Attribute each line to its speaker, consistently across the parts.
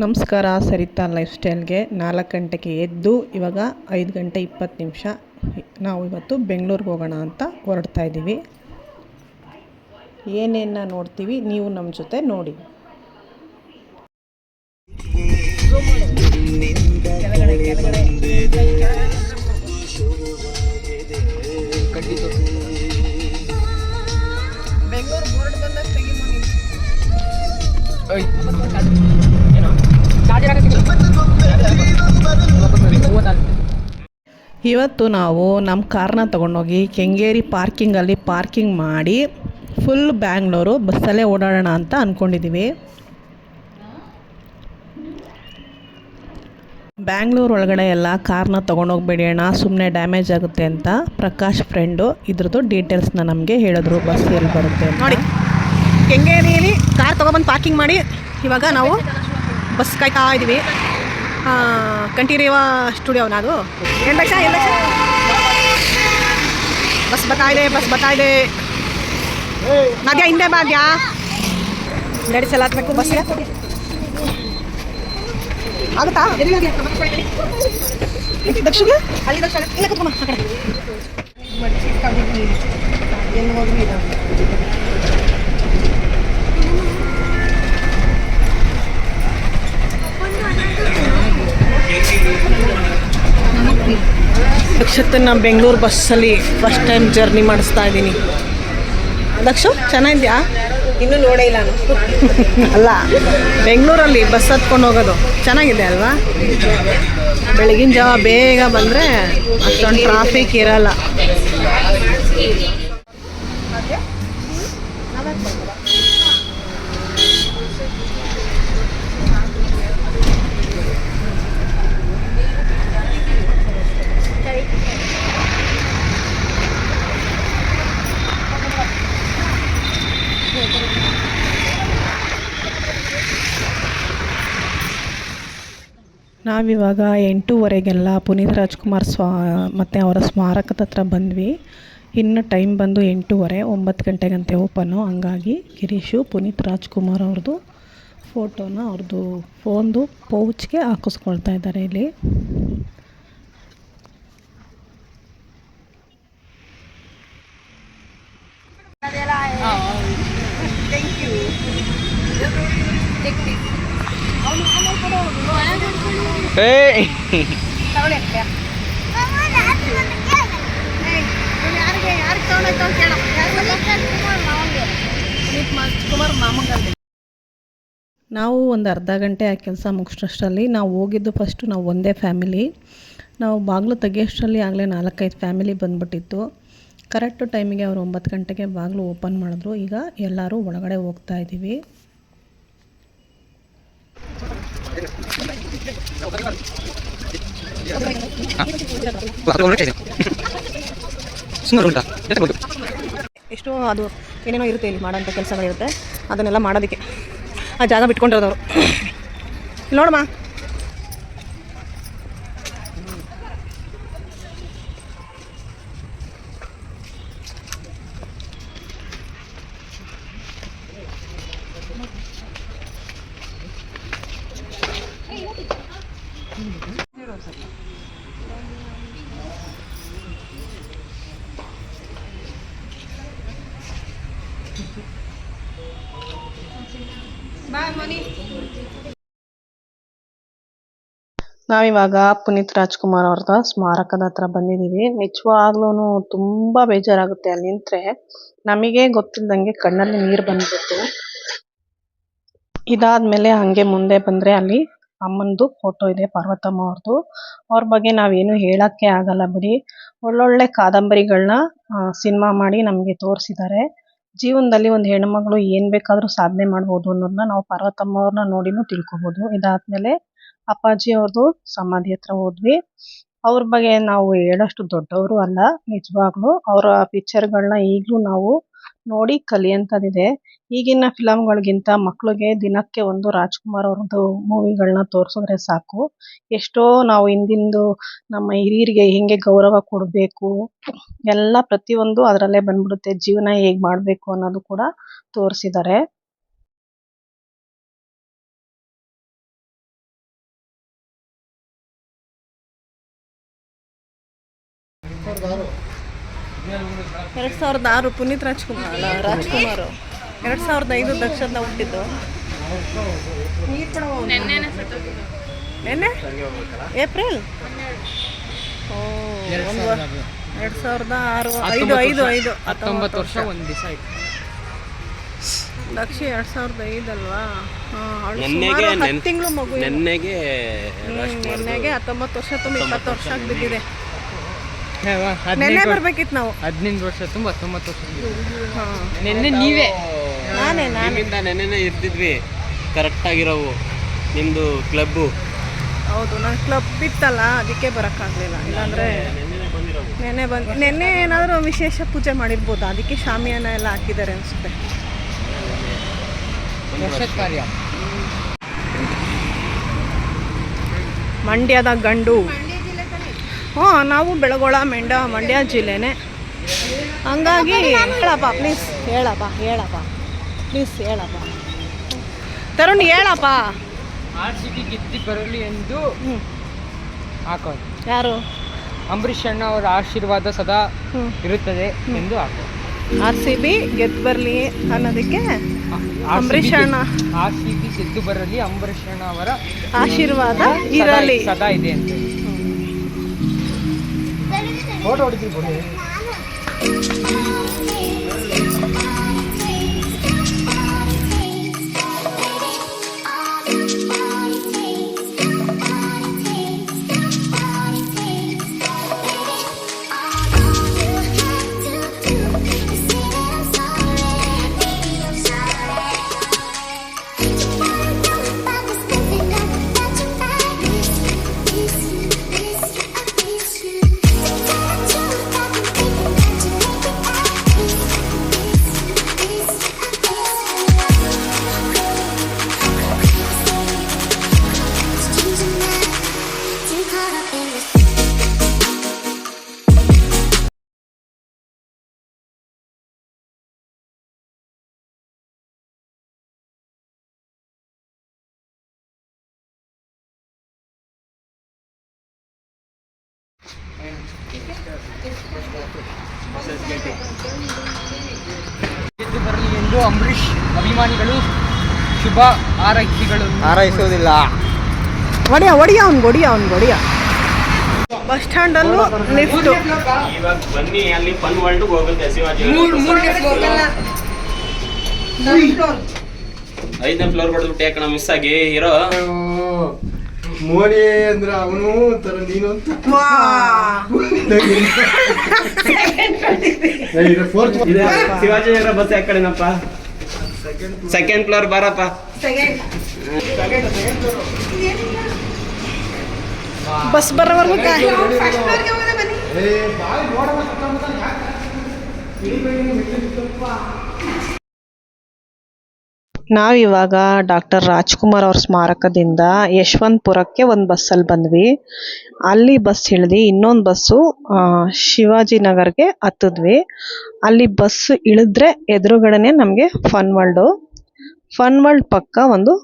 Speaker 1: ನಮಸ್ಕಾರ, ಸರಿತಾ ಲೈಫ್ ಸ್ಟೈಲ್ಗೆ 4 ಗಂಟೆಗೆ ಎದ್ದು ಇವಾಗ 5 ಗಂಟೆ 20 ನಿಮಿಷ. ನಾವು ಇವತ್ತು ಬೆಂಗಳೂರಿಗೆ ಹೋಗೋಣ ಅಂತ ಹೊರಡ್ತಾ ಇದ್ದೀವಿ. ಏನೇನ ನೋಡ್ತೀವಿ ನೀವು ನಮ್ಮ ಜೊತೆ ನೋಡಿ. ಇವತ್ತು ನಾವು ನಮ್ಮ ಕಾರ್ನ ತೊಗೊಂಡೋಗಿ ಕೆಂಗೇರಿ ಪಾರ್ಕಿಂಗಲ್ಲಿ ಪಾರ್ಕಿಂಗ್ ಮಾಡಿ ಫುಲ್ ಬ್ಯಾಂಗ್ಳೂರು ಬಸ್ಸಲ್ಲೇ ಓಡಾಡೋಣ ಅಂತ ಅಂದ್ಕೊಂಡಿದ್ದೀವಿ. ಬ್ಯಾಂಗ್ಳೂರು ಒಳಗಡೆ ಎಲ್ಲ ಕಾರ್ನ ತೊಗೊಂಡೋಗ್ಬೇಡಿ ಅಣ್ಣ, ಸುಮ್ಮನೆ ಡ್ಯಾಮೇಜ್ ಆಗುತ್ತೆ ಅಂತ ಪ್ರಕಾಶ್ ಫ್ರೆಂಡು ಇದ್ರದ್ದು ಡೀಟೇಲ್ಸ್ನ ನಮಗೆ ಹೇಳಿದ್ರು. ಬಸ್ ಎಲ್ಲಿ ಬರುತ್ತೆ
Speaker 2: ನೋಡಿ. ಕೆಂಗೇರಿಯಲ್ಲಿ ಕಾರ್ ತೊಗೊಬಂದು ಪಾರ್ಕಿಂಗ್ ಮಾಡಿ ಇವಾಗ ನಾವು ಬಸ್ ಕಾಯ್ತಾ ಇದ್ದೀವಿ. ಕಂಠೀರವ ಸ್ಟುಡಿಯೋನ ಅದು. ಏನು ಲಕ್ಷ ಬಸ್ ಬರ್ತಾ ಇದೆ. ನಾದ್ಯಾ ಹಿಂದೆ ಬಾದ್ಯಾ ನಡೆಸಲ್ಲ ಹತ್ಬೇಕು ಬಸ್ಗೆ ಆಗುತ್ತಾ? ದಕ್ಷಿಣ ಅಲ್ಲಿ ದಕ್ಷಿಣ ಇಲ್ಲ ಕೂತ್ಕೊಮ್ಮ ಆ ಕಡೆ ಎಲ್ಲಿ ಹೋದ್ವಿ. ದಕ್ಷತನ ಬೆಂಗಳೂರು ಬಸ್ಸಲ್ಲಿ ಫಸ್ಟ್ ಟೈಮ್ ಜರ್ನಿ ಮಾಡಿಸ್ತಾ ಇದ್ದೀನಿ. ದಕ್ಷ ಚೆನ್ನಾಗಿದ್ಯಾ? ಇನ್ನೂ ನೋಡೇ ಇಲ್ಲ ನಾನು. ಅಲ್ಲ, ಬೆಂಗಳೂರಲ್ಲಿ ಬಸ್ ಹತ್ಕೊಂಡು ಹೋಗೋದು ಚೆನ್ನಾಗಿದೆ ಅಲ್ವಾ? ಬೆಳಗಿನ ಜಾವ ಬೇಗ ಬಂದರೆ ಅಷ್ಟೊಂದು ಟ್ರಾಫಿಕ್ ಇರಲ್ಲ.
Speaker 1: ನಾವಿವಾಗ 8:15ಗೆಲ್ಲ ಪುನೀತ್ ರಾಜ್ಕುಮಾರ್ ಮತ್ತು ಅವರ ಸ್ಮಾರಕದ ಹತ್ರ ಬಂದ್ವಿ. ಇನ್ನು ಟೈಮ್ ಬಂದು 8:30, 9 ಗಂಟೆಗಂತೆ ಓಪನ್ನು. ಹಂಗಾಗಿ ಗಿರೀಶು ಪುನೀತ್ ರಾಜ್ಕುಮಾರ್ ಅವ್ರದ್ದು ಫೋಟೋನ ಅವ್ರದ್ದು ಫೋನ್ದು ಪೌಚ್ಗೆ ಹಾಕಿಸ್ಕೊಳ್ತಾ ಇದ್ದಾರೆ ಇಲ್ಲಿ. ನಾವು ಒಂದು ಅರ್ಧ ಗಂಟೆ ಆ ಕೆಲಸ ಮುಗಿಸೋಷ್ಟರಲ್ಲಿ ನಾವು ಹೋಗಿದ್ದು ಫಸ್ಟು ನಾವು ಒಂದೇ ಫ್ಯಾಮಿಲಿ. ನಾವು ಬಾಗಿಲು ತೆಗಿಯೋಷ್ಟರಲ್ಲಿ ಆಗಲೇ 4-5 ಫ್ಯಾಮಿಲಿ ಬಂದ್ಬಿಟ್ಟಿತ್ತು. ಕರೆಕ್ಟು ಟೈಮಿಗೆ ಅವರು 9 ಗಂಟೆಗೆ ಬಾಗಿಲು ಓಪನ್ ಮಾಡಿದ್ರು. ಈಗ ಎಲ್ಲರೂ ಒಳಗಡೆ ಹೋಗ್ತಾ ಇದ್ದೀವಿ.
Speaker 2: ಎಷ್ಟು ಅದು ಏನೇನೋ ಇರುತ್ತೆ ಇಲ್ಲಿ ಮಾಡೋಂಥ ಕೆಲಸಗಳಿರುತ್ತೆ. ಅದನ್ನೆಲ್ಲ ಮಾಡೋದಕ್ಕೆ ಆ ಜಾಗ ಬಿಟ್ಕೊಂಡಿರೋದವರು. ನೋಡಮ್ಮ,
Speaker 1: ನಾವಿವಾಗ ಪುನೀತ್ ರಾಜ್ಕುಮಾರ್ ಅವ್ರದ ಸ್ಮಾರಕದ ಹತ್ರ ಬಂದಿದ್ದೀವಿ. ನಿಜವಾಗ್ಲೂ ತುಂಬ ಬೇಜಾರಾಗುತ್ತೆ ಅಲ್ಲಿ ನಿಂತ್ರೆ. ನಮಗೆ ಗೊತ್ತಿಲ್ದಂಗೆ ಕಣ್ಣಲ್ಲಿ ನೀರು ಬಂದ್ಬಿಟ್ಟು. ಇದಾದ್ಮೇಲೆ ಹಂಗೆ ಮುಂದೆ ಬಂದರೆ ಅಲ್ಲಿ ಅಮ್ಮಂದು ಫೋಟೋ ಇದೆ, ಪಾರ್ವತಮ್ಮ ಅವ್ರದ್ದು. ಅವ್ರ ಬಗ್ಗೆ ನಾವೇನು ಹೇಳೋಕ್ಕೆ ಆಗಲ್ಲ ಬಿಡಿ. ಒಳ್ಳೊಳ್ಳೆ ಕಾದಂಬರಿಗಳನ್ನ ಸಿನಿಮಾ ಮಾಡಿ ನಮಗೆ ತೋರಿಸಿದ್ದಾರೆ. ಜೀವನದಲ್ಲಿ ಒಂದು ಹೆಣ್ಮಗಳು ಏನು ಬೇಕಾದರೂ ಸಾಧನೆ ಮಾಡ್ಬೋದು ಅನ್ನೋದನ್ನ ನಾವು ಪಾರ್ವತಮ್ಮ ಅವ್ರನ್ನ ನೋಡಿನೂ ತಿಳ್ಕೊಬೋದು. ಇದಾದ್ಮೇಲೆ ಅಪ್ಪಾಜಿ ಅವ್ರದ್ದು ಸಮಾಧಿ ಹತ್ರ ಹೋದ್ವಿ. ಅವ್ರ ಬಗ್ಗೆ ನಾವು ಹೇಳೋಷ್ಟು ದೊಡ್ಡವರು ಅಲ್ಲ ನಿಜವಾಗ್ಲೂ. ಅವರ ಪಿಕ್ಚರ್ಗಳನ್ನ ಈಗಲೂ ನಾವು ನೋಡಿ ಕಲಿಯಂಥದ್ದಿದೆ. ಈಗಿನ ಫಿಲಮ್ಗಳಿಗಿಂತ ಮಕ್ಳಿಗೆ ದಿನಕ್ಕೆ ಒಂದು ರಾಜ್ಕುಮಾರ್ ಅವ್ರದ್ದು ಮೂವಿಗಳನ್ನ ತೋರಿಸಿದ್ರೆ ಸಾಕು. ಎಷ್ಟೋ ನಾವು ಹಿಂದಿಂದು ನಮ್ಮ ಹಿರಿಯರಿಗೆ ಹೆಂಗೆ ಗೌರವ ಕೊಡಬೇಕು ಎಲ್ಲ ಪ್ರತಿಯೊಂದು ಅದರಲ್ಲೇ ಬಂದ್ಬಿಡುತ್ತೆ. ಜೀವನ ಹೇಗೆ ಮಾಡಬೇಕು ಅನ್ನೋದು ಕೂಡ ತೋರಿಸಿದ್ದಾರೆ.
Speaker 2: ಎರಡು 2006 ಪುನೀತ್ ರಾಜ್ಕುಮಾರ್ 2005 ದಕ್ಷದ ಹುಟ್ಟಿದ್ದು. ನೆನ್ನೆ ಏಪ್ರಿಲ್ 2006
Speaker 3: 19 ವರ್ಷ ಒಂದು ದಿವಸ ಆಯ್ತು.
Speaker 2: ದಕ್ಷಿ 2005 ಅಲ್ವಾ? ಸುಮಾರು 10 ತಿಂಗಳು ಮಗು. ನೆನ್ನೆಗೆ 19 ವರ್ಷ ತುಂಬ 20 ವರ್ಷ ಬಿದ್ದಿದೆ. ನೆನ್ನೆ ಬರ್ಬೇಕಿತ್ತು ನಾವು.
Speaker 3: 15 ವರ್ಷ ತುಂಬ 19 ವರ್ಷ.
Speaker 4: ನೆನ್ನೆ ನೀವೇ
Speaker 2: ನಾನೇ
Speaker 4: ನೆನ್ನೆ ಇರ್ತಿದ್ವಿ ಕರೆಕ್ಟ್ ಆಗಿರೋವು. ನಿಮ್ದು ಕ್ಲಬ್ಬು
Speaker 2: ಹೌದು, ನನ್ನ ಕ್ಲಬ್ ಇತ್ತಲ್ಲ ಅದಕ್ಕೆ ಬರೋಕ್ಕಾಗಲಿಲ್ಲ. ಇಲ್ಲಾಂದರೆ ನೆನ್ನೆ ಏನಾದರೂ ವಿಶೇಷ ಪೂಜೆ ಮಾಡಿರ್ಬೋದು, ಅದಕ್ಕೆ ಶಾಮಿಯಾನ ಎಲ್ಲ ಹಾಕಿದ್ದಾರೆ ಅನಿಸುತ್ತೆ.
Speaker 3: ಕಾರ್ಯ
Speaker 2: ಮಂಡ್ಯದ ಗಂಡು. ನಾವು ಬೆಳಗೊಳ ಮಂಡ್ಯ ಜಿಲ್ಲೆನೇ. ಹಂಗಾಗಿ ಹೇಳಪ್ಪ ಪ್ಲೀಸ್, ಹೇಳಪ್ಪ ಪ್ಲೀಸ್ ಹೇಳಪ್ಪ. ತರುಣ್ ಹೇಳಪ್ಪ.
Speaker 3: RCB ಗೆದ್ದು ಬರಲಿ ಎಂದು ಹಾಕೋದು.
Speaker 2: ಯಾರು?
Speaker 3: ಅಂಬರೀಷ್ ಅಣ್ಣ ಅವರ ಆಶೀರ್ವಾದ ಸದಾ ಇರುತ್ತದೆ ಎಂದು ಹಾಕೋದು.
Speaker 2: RCB ಗೆದ್ದು ಬರಲಿ ಅನ್ನೋದಕ್ಕೆ ಅಂಬರೀಷ್ ಅಣ್ಣ
Speaker 3: RCB ಗೆದ್ದು ಬರಲಿ, ಅಂಬರೀಷ್ ಅಣ್ಣ ಅವರ
Speaker 2: ಆಶೀರ್ವಾದ ಇರಲಿ
Speaker 3: ಸದಾ ಇದೆ ಅಂತ. ಫೋಟೋ ಹೊಡಿತೀವಿ. ಗೆದ್ದು ಬರಲಿ ಎಂದು ಅಂಬರೀಷ್ ಅಭಿಮಾನಿಗಳು ಶುಭ ಹಾರೈಸುವುದಿಲ್ಲ.
Speaker 2: ಹೊಡಿಯ ಅವನು ಬಸ್ ಸ್ಟ್ಯಾಂಡಲ್ಲೂ ಲಿಫ್ಟ್.
Speaker 4: ಇವಾಗ ಬನ್ನಿ ಅಲ್ಲಿ ಫನ್ ವರ್ಲ್ಡ್ ಹೋಗುತ್ತೆ. ಶಿವಾಜಿ 5ನೇ ಫ್ಲೋರ್ ಹೊಡೆದ್ಬಿಟ್ಟು ಯಾಕಣ ಮಿಸ್ ಆಗಿ ಇರೋ
Speaker 5: ಮೋನಿ ಅಂದ್ರೆ ಅವನು ತರ ನೀನು ಅಂತ.
Speaker 4: ಶಿವಾಜಿ ನಗರ ಬಸ್ ಯಾಕೆ ಕಡೆನಪ್ಪ? ಸೆಕೆಂಡ್ ಫ್ಲೋರ್ ಬಾರಪ್ಪ.
Speaker 2: ಬಸ್ ಬರೋವರೆಗೂ
Speaker 1: ನಾವಿವಾಗ ಡಾಕ್ಟರ್ ರಾಜ್ಕುಮಾರ್ ಅವ್ರ ಸ್ಮಾರಕದಿಂದ ಯಶವಂತಪುರಕ್ಕೆ ಒಂದು ಬಸ್ಸಲ್ಲಿ ಬಂದ್ವಿ. ಅಲ್ಲಿ ಬಸ್ ಇಳಿದು ಇನ್ನೊಂದು ಬಸ್ಸು ಶಿವಾಜಿನಗರ್ಗೆ ಹತ್ತಿದ್ವಿ. ಅಲ್ಲಿ ಬಸ್ ಇಳಿದ್ರೆ ಎದುರುಗಡೆನೆ ನಮಗೆ ಫನ್ ವರ್ಲ್ಡ್ ಪಕ್ಕ ಒಂದು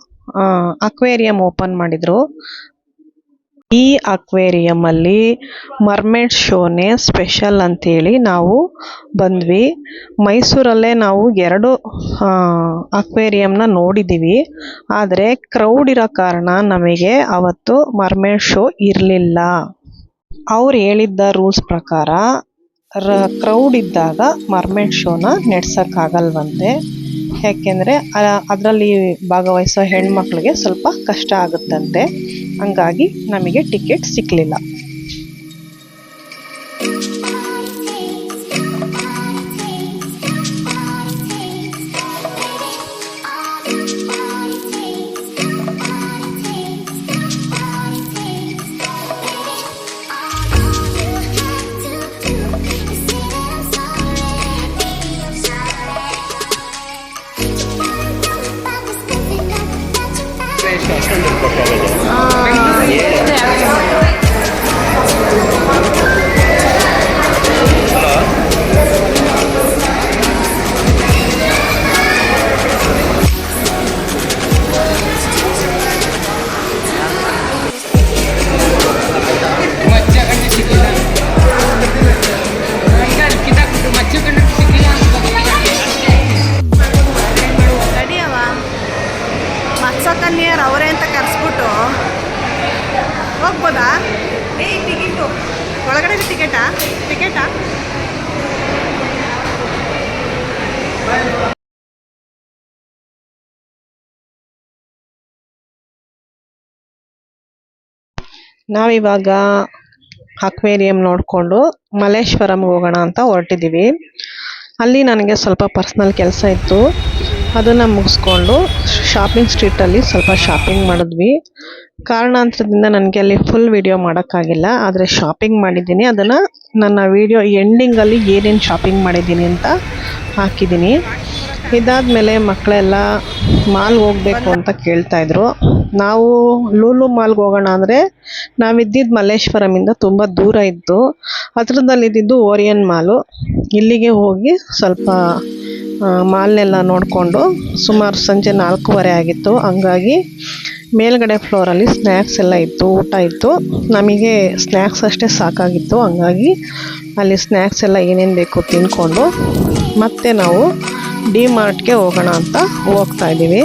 Speaker 1: ಅಕ್ವೇರಿಯಂ ಓಪನ್ ಮಾಡಿದ್ರು. ಈ ಅಕ್ವೇರಿಯಮಲ್ಲಿ ಮರ್ಮೇಡ್ ಶೋನೇ ಸ್ಪೆಷಲ್ ಅಂತೇಳಿ ನಾವು ಬಂದ್ವಿ. ಮೈಸೂರಲ್ಲೇ ನಾವು 2 ಅಕ್ವೇರಿಯಂನ ನೋಡಿದ್ದೀವಿ. ಆದರೆ ಕ್ರೌಡ್ ಇರೋ ಕಾರಣ ನಮಗೆ ಅವತ್ತು ಮರ್ಮೇಡ್ ಶೋ ಇರಲಿಲ್ಲ. ಅವ್ರು ಹೇಳಿದ್ದ ರೂಲ್ಸ್ ಪ್ರಕಾರ ಕ್ರೌಡ್ ಇದ್ದಾಗ ಮರ್ಮೇಡ್ ಶೋನ ನಡೆಸೋಕ್ಕಾಗಲ್ವಂತೆ. ಯಾಕೆಂದರೆ ಅದರಲ್ಲಿ ಭಾಗವಹಿಸೋ ಹೆಣ್ಮಕ್ಳಿಗೆ ಸ್ವಲ್ಪ ಕಷ್ಟ ಆಗುತ್ತಂತೆ. ಹಂಗಾಗಿ ನಮಗೆ ಟಿಕೆಟ್ ಸಿಕ್ಕಲಿಲ್ಲ.
Speaker 4: ಬಿಟ್ರೆ ಎಷ್ಟು ಅಷ್ಟೊಂದು ಇರ್ಬೇಕು ಕಾಲೇಜು.
Speaker 3: मच्छा कंड शिकला किता मच्छा कंड शिकला
Speaker 2: ನಡಿಯವ ಮತ್ಸ್ಯಕನ್ಯರು ಅವರೇ ಅಂತ ಕರೆಸ್ಬಿಟ್ಟು ಹೋಗ್ಬೋದಾ? ಟಿಕೆಟು ಒಳಗಡೆ ಟಿಕೆಟಾ?
Speaker 1: ನಾವಿವಾಗ ಅಕ್ವೇರಿಯಂ ನೋಡಿಕೊಂಡು ಮಲ್ಲೇಶ್ವರಂಗೆ ಹೋಗೋಣ ಅಂತ ಹೊರಟಿದ್ದೀವಿ. ಅಲ್ಲಿ ನನಗೆ ಸ್ವಲ್ಪ ಪರ್ಸ್ನಲ್ ಕೆಲಸ ಇತ್ತು, ಅದನ್ನು ಮುಗಿಸ್ಕೊಂಡು ಶಾಪಿಂಗ್ ಸ್ಟ್ರೀಟಲ್ಲಿ ಸ್ವಲ್ಪ ಶಾಪಿಂಗ್ ಮಾಡಿದ್ವಿ. ಕಾರಣಾಂತರದಿಂದ ನನಗೆ ಅಲ್ಲಿ ಫುಲ್ ವಿಡಿಯೋ ಮಾಡೋಕ್ಕಾಗಿಲ್ಲ, ಆದರೆ ಶಾಪಿಂಗ್ ಮಾಡಿದ್ದೀನಿ. ಅದನ್ನು ನನ್ನ ವಿಡಿಯೋ ಎಂಡಿಂಗಲ್ಲಿ ಏನೇನು ಶಾಪಿಂಗ್ ಮಾಡಿದ್ದೀನಿ ಅಂತ ಹಾಕಿದ್ದೀನಿ. ಇದಾದಮೇಲೆ ಮಕ್ಕಳೆಲ್ಲ ಮಾಲ್ಗೆ ಹೋಗಬೇಕು ಅಂತ ಕೇಳ್ತಾಯಿದ್ರು. ನಾವು ಲೂಲು ಮಾಲ್ಗೆ ಹೋಗೋಣ ಅಂದರೆ ನಾವಿದ್ದಿದ್ದು ಮಲ್ಲೇಶ್ವರಮಿಂದ ತುಂಬ ದೂರ ಇತ್ತು. ಹತ್ರದಲ್ಲಿದ್ದಿದ್ದು ಓರಿಯನ್ ಮಾಲು. ಇಲ್ಲಿಗೆ ಹೋಗಿ ಸ್ವಲ್ಪ ಮಾಲ್ನೆಲ್ಲ ನೋಡಿಕೊಂಡು ಸುಮಾರು ಸಂಜೆ 4:15 ಆಗಿತ್ತು. ಹಂಗಾಗಿ ಮೇಲ್ಗಡೆ ಫ್ಲೋರಲ್ಲಿ ಸ್ನ್ಯಾಕ್ಸ್ ಎಲ್ಲ ಇತ್ತು, ಊಟ ಇತ್ತು. ನಮಗೆ ಸ್ನ್ಯಾಕ್ಸ್ ಅಷ್ಟೇ ಸಾಕಾಗಿತ್ತು. ಹಂಗಾಗಿ ಅಲ್ಲಿ ಸ್ನ್ಯಾಕ್ಸ್ ಎಲ್ಲ ಏನೇನು ಬೇಕು ತಿಂದ್ಕೊಂಡು ಮತ್ತೆ ನಾವು ಡಿ ಮಾರ್ಟ್ಗೆ ಹೋಗೋಣ ಅಂತ ಹೋಗ್ತಾ ಇದ್ದೀವಿ.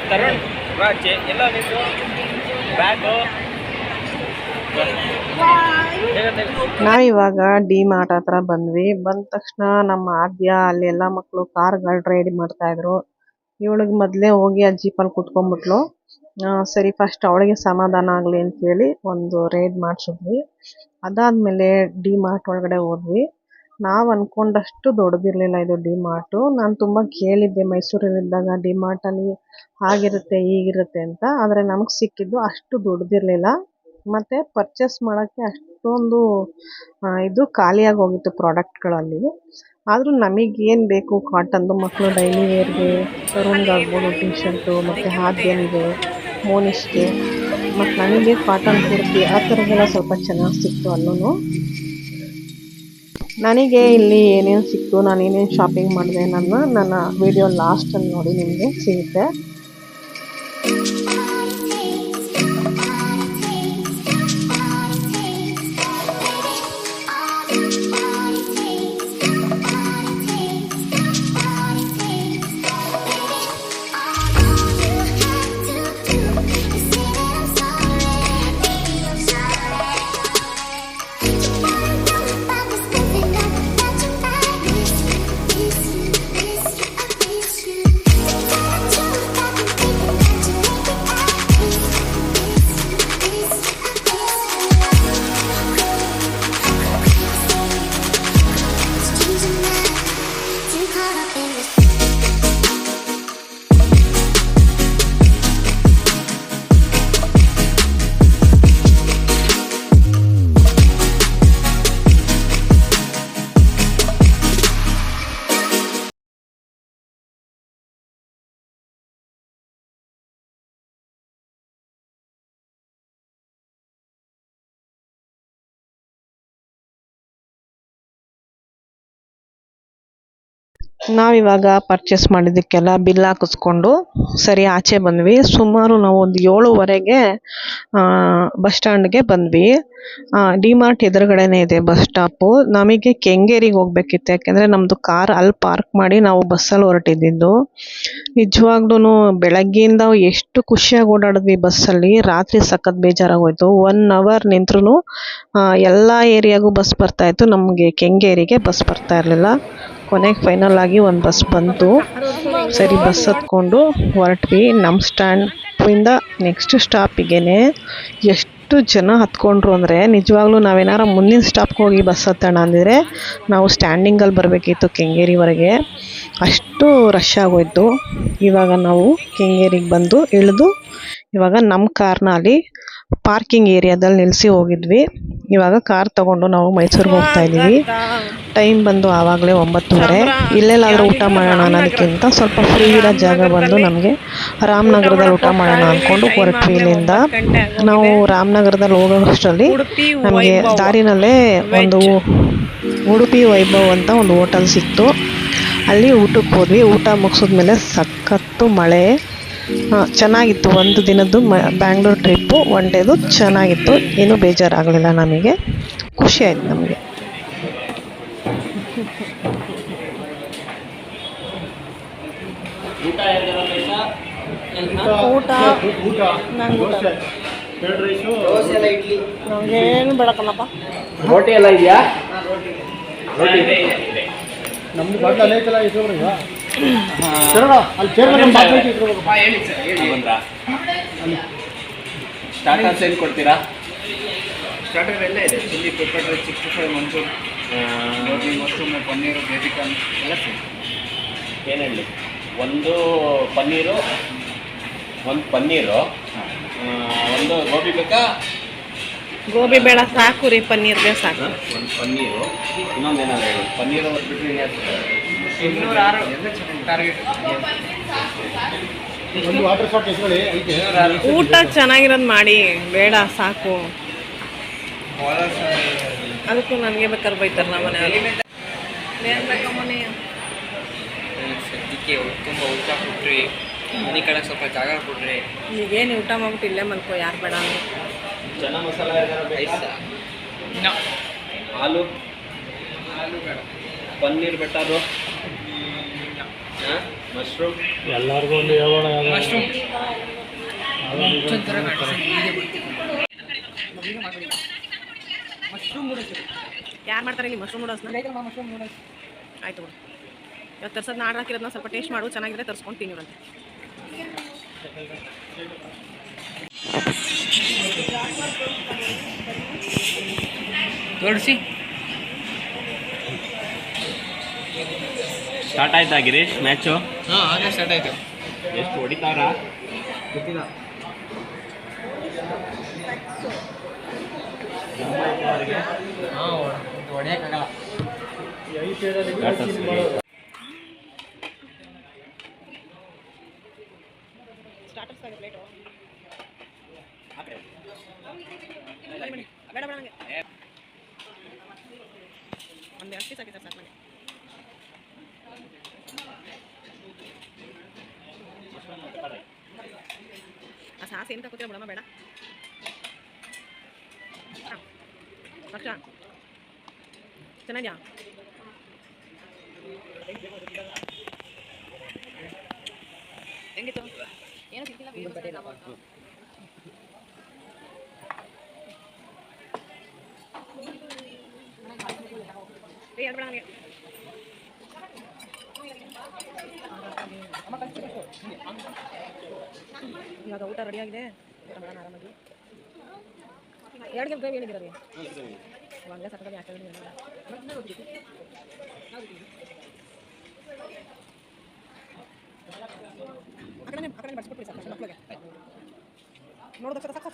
Speaker 4: ತರುಣ್ ರಾಜೆ ಎಲ್ಲ ನಿಂತು ಬ್ಯಾಗು.
Speaker 1: ನಾವಿವಾಗ ಡಿ ಮಾರ್ಟ್ ಹತ್ರ ಬಂದ್ವಿ. ಬಂದ ತಕ್ಷಣ ನಮ್ಮ ಆದ್ಯ ಅಲ್ಲಿ ಎಲ್ಲ ಮಕ್ಕಳು ಕಾರ್ಗಳು ರೈಡ್ ಮಾಡ್ತಾಯಿದ್ರು. ಇವಳಿಗೆ ಮೊದಲೇ ಹೋಗಿ ಆ ಜೀಪಲ್ಲಿ ಕುತ್ಕೊಂಡ್ಬಿಟ್ಲು. ಸರಿ ಫಸ್ಟ್ ಅವಳಿಗೆ ಸಮಾಧಾನ ಆಗಲಿ ಅಂತೇಳಿ ಒಂದು ರೈಡ್ ಮಾಡಿಸಿದ್ವಿ. ಅದಾದಮೇಲೆ ಡಿ ಮಾರ್ಟ್ ಒಳಗಡೆ ಹೋದ್ವಿ. ನಾವು ಅಂದ್ಕೊಂಡಷ್ಟು ದೊಡ್ಡದಿರಲಿಲ್ಲ ಇದು ಡಿ ಮಾರ್ಟು. ನಾನು ತುಂಬ ಕೇಳಿದ್ದೆ ಮೈಸೂರಲ್ಲಿದ್ದಾಗ ಡಿ ಮಾರ್ಟಲ್ಲಿ ಹಾಗಿರುತ್ತೆ ಹೀಗಿರುತ್ತೆ ಅಂತ. ಆದರೆ ನಮಗೆ ಸಿಕ್ಕಿದ್ದು ಅಷ್ಟು ದೊಡ್ಡದಿರಲಿಲ್ಲ. ಮತ್ತು ಪರ್ಚೇಸ್ ಮಾಡೋಕ್ಕೆ ಅಷ್ಟೊಂದು ಇದು ಖಾಲಿಯಾಗಿ ಹೋಗಿತ್ತು ಪ್ರಾಡಕ್ಟ್ಗಳಲ್ಲಿ.
Speaker 2: ಆದರೂ ನಮಗೇನು ಬೇಕು ಕಾಟನ್ದು ಮಕ್ಕಳು ಡೈಲಿ ವೇರ್ಗೆ, ತರುಣ್ಗಾಗ್ಬೋದು ಟಿ ಶರ್ಟು, ಮತ್ತು ಹಾದ್ಯನಿಗೆ, ಮೋನಿಷ್ಗೆ, ಮತ್ತು ನನಗೆ ಕಾಟನ್ ಕುರ್ತಿ ಆ ಥರದ್ದೆಲ್ಲ ಸ್ವಲ್ಪ ಚೆನ್ನಾಗಿ ಸಿಕ್ತು ಅಲ್ಲೂ. ನನಗೆ ಇಲ್ಲಿ ಏನೇನು ಸಿಕ್ತು, ನಾನು ಏನೇನು ಶಾಪಿಂಗ್ ಮಾಡಿದೆ ನನ್ನ ವಿಡಿಯೋ ಲಾಸ್ಟಲ್ಲಿ ನೋಡಿ ನಿಮಗೆ ಸಿಗುತ್ತೆ. ನಾವಿವಾಗ ಪರ್ಚೇಸ್ ಮಾಡಿದ್ದಕ್ಕೆಲ್ಲ ಬಿಲ್ ಹಾಕಿಸ್ಕೊಂಡು ಸರಿ ಆಚೆ ಬಂದ್ವಿ. ಸುಮಾರು ನಾವು ಒಂದು 7:30ಗೆ ಬಸ್ ಸ್ಟ್ಯಾಂಡ್ಗೆ ಬಂದ್ವಿ. ಡಿಮಾರ್ಟ್ ಎದುರುಗಡೆನೇ ಇದೆ ಬಸ್ ಸ್ಟಾಪು. ನಮಗೆ ಕೆಂಗೇರಿಗೆ ಹೋಗ್ಬೇಕಿತ್ತು, ಯಾಕೆಂದರೆ ನಮ್ಮದು ಕಾರ್ ಅಲ್ಲಿ ಪಾರ್ಕ್ ಮಾಡಿ ನಾವು ಬಸ್ಸಲ್ಲಿ ಹೊರಟಿದ್ದು. ನಿಜವಾಗ್ಲೂ ಬೆಳಗ್ಗೆಯಿಂದ ಎಷ್ಟು ಖುಷಿಯಾಗಿ ಓಡಾಡಿದ್ವಿ ಬಸ್ಸಲ್ಲಿ. ರಾತ್ರಿ ಸಖತ್ ಬೇಜಾರಾಗೋಯ್ತು. 1 ಅವರ್ ನಿಂತ್ರೂ ಎಲ್ಲ ಏರಿಯಾಗೂ ಬಸ್ ಬರ್ತಾಯಿತ್ತು, ನಮಗೆ ಕೆಂಗೇರಿಗೆ ಬಸ್ ಬರ್ತಾ ಇರಲಿಲ್ಲ. ಕೊನೆಗೆ ಫೈನಲ್ ಆಗಿ ಒಂದು ಬಸ್ ಬಂತು. ಸರಿ ಬಸ್ ಹತ್ಕೊಂಡು ಹೊರಟ್ವಿ. ನಮ್ಮ ಸ್ಟ್ಯಾಂಡಿಂದ ನೆಕ್ಸ್ಟ್ ಸ್ಟಾಪಿಗೆ ಎಷ್ಟು ಜನ ಹತ್ಕೊಂಡ್ರು ಅಂದರೆ, ನಿಜವಾಗ್ಲೂ ನಾವೇನಾರ ಮುಂದಿನ ಸ್ಟಾಪ್ಗೆ ಹೋಗಿ ಬಸ್ ಹತ್ತೋಣ ಅಂದಿದ್ರೆ ನಾವು ಸ್ಟ್ಯಾಂಡಿಂಗಲ್ಲಿ ಬರಬೇಕಿತ್ತು ಕೆಂಗೇರಿವರೆಗೆ. ಅಷ್ಟು ರಶ್ ಆಗೋಯ್ತು. ಇವಾಗ ನಾವು ಕೆಂಗೇರಿಗೆ ಬಂದು ಇಳಿದು ಇವಾಗ ನಮ್ಮ ಕಾರ್ನ ಅಲ್ಲಿ ಪಾರ್ಕಿಂಗ್ ಏರಿಯಾದಲ್ಲಿ ನಿಲ್ಲಿಸಿ ಹೋಗಿದ್ವಿ. ಇವಾಗ ಕಾರ್ ತೊಗೊಂಡು ನಾವು ಮೈಸೂರಿಗೆ ಹೋಗ್ತಾ ಇದ್ದೀವಿ. ಟೈಮ್ ಬಂದು ಆವಾಗಲೇ 9:30. ಇಲ್ಲೆಲ್ಲಾದರೂ ಊಟ ಮಾಡೋಣ ಅನ್ನೋದಕ್ಕಿಂತ ಸ್ವಲ್ಪ ಫ್ರೀ ಇರೋ ಜಾಗ ಬಂದು ನಮಗೆ ರಾಮನಗರದಲ್ಲಿ ಊಟ ಮಾಡೋಣ ಅಂದ್ಕೊಂಡು ಹೊರಟ್ವಿ. ಇಲ್ಲಿಂದ ನಾವು ರಾಮನಗರದಲ್ಲಿ ಹೋಗೋಷ್ಟರಲ್ಲಿ ನಮಗೆ ದಾರಿನಲ್ಲೇ ಒಂದು ಉಡುಪಿ ವೈಭವ್ ಅಂತ ಒಂದು ಹೋಟೆಲ್ ಸಿಕ್ತು. ಅಲ್ಲಿ ಊಟಕ್ಕೆ ಹೋದ್ವಿ. ಊಟ ಮುಗಿಸಿದ್ಮೇಲೆ ಸಖತ್ತು ಮಳೆ. ಚೆನ್ನಾಗಿತ್ತು. ಒಂದು ದಿನದ್ದು ಬ್ಯಾಂಗ್ಳೂರು ಟ್ರಿಪ್ಪು 1 ಡೇದು ಚೆನ್ನಾಗಿತ್ತು. ಏನೂ ಬೇಜಾರಾಗಲಿಲ್ಲ, ನಮಗೆ ಖುಷಿ ಆಯ್ತು ನಮಗೆ. ಊಟ ನಮಗೇನು ಬೇಡಕ್ಕಲ್ಲಪ್ಪ.
Speaker 4: ರೋಟಿ ಎಲ್ಲ ಇದೆಯಾ?
Speaker 5: ನಮ್ದು ಬಾಟ್ಲು ಅಲ್ಲೇ ಐತಲ್ಲ ಇಟ್ಕೊಬ್ರೀಗ
Speaker 4: ಸ್ಟಾರ್ಟರ್ಸ್ ಏನು ಕೊಡ್ತೀರಾ?
Speaker 3: ಸ್ಟಾರ್ಟರ್ ಎಲ್ಲ ಇದೆ. Chilli, pepper dry, 65 ಮಂಚೂರ್, gobi, mushroom, paneer, baby corn ಎಲ್ಲ ಸಿಗುತ್ತೆ.
Speaker 4: ಏನು ಹೇಳಿ? ಒಂದು ಪನ್ನೀರು, ಒಂದು ಗೋಬಿ ಬೇಕಾ?
Speaker 2: ಗೋಬಿ ಬೇಡ, ಸಾಕು ರೀ, ಪನ್ನೀರ್ಗೆ ಸಾಕು.
Speaker 4: ಒಂದು ಪನ್ನೀರು, ಇನ್ನೊಂದು ಏನಾದ್ರು ಹೇಳಿ. ಪನ್ನೀರು ಬಿಟ್ಟರೆ
Speaker 3: 206 ಟಾರ್ಗೆಟ್.
Speaker 5: ಒಂದು ವಾಟರ್ ಶಾಟ್ ಎಸ್ಕೊಳ್ಳಿ ಐತೆ.
Speaker 2: ಊಟ ಚೆನ್ನಾಗಿರೋದು ಮಾಡಿ, ಬೇಡ ಸಾಕು. ಅದಕ್ಕೂ ನನಗೆ ಬೇಕಾದ್ರೆ ಬೈತಾರೆ ನಮ್ಮ ಮನೆಯಲ್ಲಿ.
Speaker 3: ಸದ್ಯಕ್ಕೆ ತುಂಬ ಊಟ ಕೊಟ್ರಿ, ಮನೆ ಕಡೆ ಸ್ವಲ್ಪ ಜಾಗ ಕೊಟ್ರಿ.
Speaker 2: ಈಗೇನು ಊಟ ಮಾಡ್ಬಿಟ್ಟು ಇಲ್ಲೇ ಮಲ್ಕೋ, ಯಾರು ಬೇಡ ಅಂದ್ರೆ.
Speaker 4: ಚನ್ನ ಮಸಾಲ
Speaker 3: ರೈಸ್,
Speaker 4: ಆಲೂ ಬೇಡ, ಪನ್ನೀರ್ ಬಟರು, ಮಶ್ರೂಮ್.
Speaker 5: ಎಲ್ಲರಿಗೂ ಒಂದು ಹೇಳೋಣ.
Speaker 3: ಮಶ್ರೂಮ್
Speaker 2: ಯಾರು ಮಾಡ್ತಾರೆ ಇಲ್ಲಿ ಮಶ್ರೂಮ್ ನೂಡಲ್ಸ್ನ? ಆಯ್ತು ಬಿಡು. ಇವತ್ತು ತರ್ಸೋದು ನಾಡು ಹಾಕಿರೋದನ್ನ ಸ್ವಲ್ಪ ಟೇಸ್ಟ್ ಮಾಡು, ಚೆನ್ನಾಗಿದ್ರೆ ತರಿಸ್ಕೊಂಡು ತಿನ್ನಿರಂತೆ.
Speaker 3: ತೋರಿಸಿ.
Speaker 4: ಸ್ಟಾರ್ಟ್ ಆಯ್ತಾ ಗಿರೀಶ್ ಮ್ಯಾಚು?
Speaker 3: ಹಾಂ, ಆಗಲೇ ಸ್ಟಾರ್ಟ್ ಆಯಿತು.
Speaker 4: ಎಷ್ಟು ಹೊಡಿತಾವ್ರಾ
Speaker 3: ಗೊತ್ತಿಲ್ಲ. ಹಾಂ, ಹೊಡೆಯೋಕ್ಕಾಗಲ್ಲ.
Speaker 2: ಸಾಸ್ ಏನು ತಗೋತೀರ ಬಿಡಮ್ಮ ಬೇಡ ಅಕ್ಷ ಚೆನ್ನಾಗಿದ್ಯಾ ಹೆಂಗಿತ್ತು ಏನು ಸಿಕ್ಕಿಲ್ಲ ಇವಾಗ ಊಟ ರೆಡಿಯಾಗಿದೆ ಊಟ ಮಾಡೋಣ ಆರಾಮಾಗಿ 2 ಗಂಟೆ ಗ್ರೇವಿ ಏನಿದ್ದೀರ ರೀ ಹಂಗೆ ಸಕ್ಕತ್ತಾಗಿ ಹಾಕಿದ್ರೆ ಆ ಕಡೆ ಬಡಿಸ್ಬಿಟ್ರಿ ಸರ್ ಮಕ್ಕಳಿಗೆ ನೋಡೋದು ಸಾಕು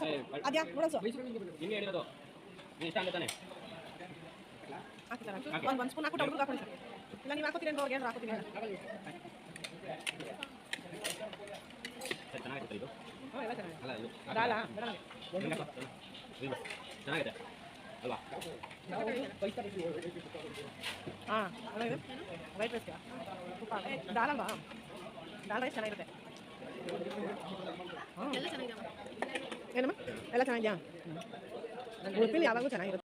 Speaker 2: ಅದ್ಯಾ ನೋಡೋದು ಹಾಕ್ತಾರೆ ಒಂದು ಸ್ಪೂನ್ ಹಾಕ್ಬಿಟ್ಟು ಅವ್ರಿಗೆ ಹಾಕೊಳ್ಳಿ ಸರ್ ಇಲ್ಲ ನೀವು ಹಾಕೋತೀರಿ ಅಂತ ಅವ್ರಿಗೆ ಏನು ಹಾಕೋತೀನಿ ಹಾಂ ಎಲ್ಲ ಚೆನ್ನಾಗಿದೆ ದಾಲ
Speaker 4: ಚೆನ್ನಾಗಿದೆ ಅಲ್ವಾ?
Speaker 2: ಹಾಂ ಅದಾಗಿದೆ ವೈಟ್ ರೈಸ್ ತುಪ್ಪ ದಾಲ್ ಅಲ್ವಾ ದಾಲ್ ರೈಸ್ ಚೆನ್ನಾಗಿರುತ್ತೆ ಏನಮ್ಮ ಎಲ್ಲ ಚೆನ್ನಾಗಿದೆಯಾ ಉಡುಪಿಲಿ ಯಾವಾಗಲೂ ಚೆನ್ನಾಗಿರುತ್ತೆ.